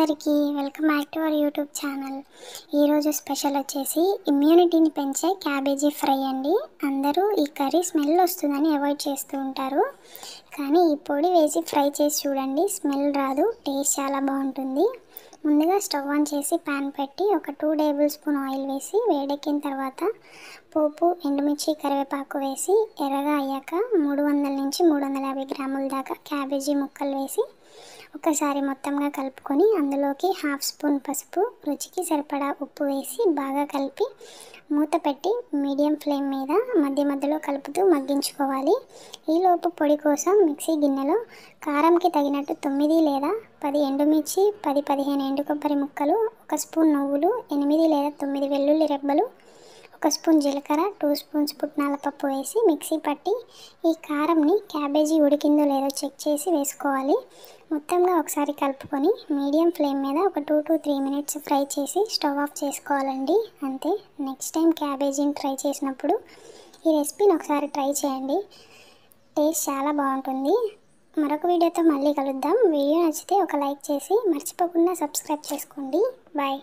అందరికీ welcome back to our YouTube channel. ఈరోజు special వచ్చేసి ఇమ్యూనిటీని పెంచే క్యాబేజీ ఫ్రై అండి. అందరూ ఈ కర్రీ స్మెల్ వస్తుందని అవాయిడ్ చేస్తూ ఉంటారు, కానీ ఈ పొడి వేసి ఫ్రై చేసి చూడండి, స్మెల్ రాదు, టేస్ట్ చాలా బాగుంటుంది. ముందుగా స్టవ్ ఆన్ చేసి ప్యాన్ పెట్టి ఒక 2 టేబుల్ స్పూన్ ఆయిల్ వేసి వేడెక్కిన తర్వాత పోపు, ఎండుమిర్చి, కరివేపాకు వేసి ఎర్రగా అయ్యాక 300 నుంచి 350 గ్రాముల దాకా క్యాబేజీ ముక్కలు వేసి ఒకసారి మొత్తంగా కలుపుకొని అందులోకి 1/2 స్పూన్ పసుపు, రుచికి సరిపడా ఉప్పు వేసి బాగా కలిపి మూత పెట్టి మీడియం ఫ్లేమ్ మీద మధ్య మధ్యలో కలుపుతూ మగ్గించుకోవాలి. ఈలోపు పొడి కోసం మిక్సీ గిన్నెలో కారంకి తగినట్టు 9 లేదా 10 ఎండుమిర్చి, 10-15 ఎండు కొబ్బరి ముక్కలు, 1 స్పూన్ నువ్వులు, 8 లేదా 9 వెల్లుల్లి రెబ్బలు, 1 స్పూన్ జీలకర్ర, 2 స్పూన్స్ పుట్నాల పప్పు వేసి మిక్సీ పట్టి ఈ కారంని క్యాబేజీ ఉడికిందో లేదో చెక్ చేసి వేసుకోవాలి. మొత్తంగా ఒకసారి కలుపుకొని మీడియం ఫ్లేమ్ మీద ఒక 2 to 3 మినిట్స్ ఫ్రై చేసి స్టవ్ ఆఫ్ చేసుకోవాలండి. అంతే. నెక్స్ట్ టైం క్యాబేజీని ట్రై చేసినప్పుడు ఈ రెసిపీని ఒకసారి ట్రై చేయండి, టేస్ట్ చాలా బాగుంటుంది. మరొక వీడియోతో మళ్ళీ కలుద్దాం. వీడియో నచ్చితే ఒక లైక్ చేసి మర్చిపోకుండా సబ్స్క్రైబ్ చేసుకోండి. బాయ్.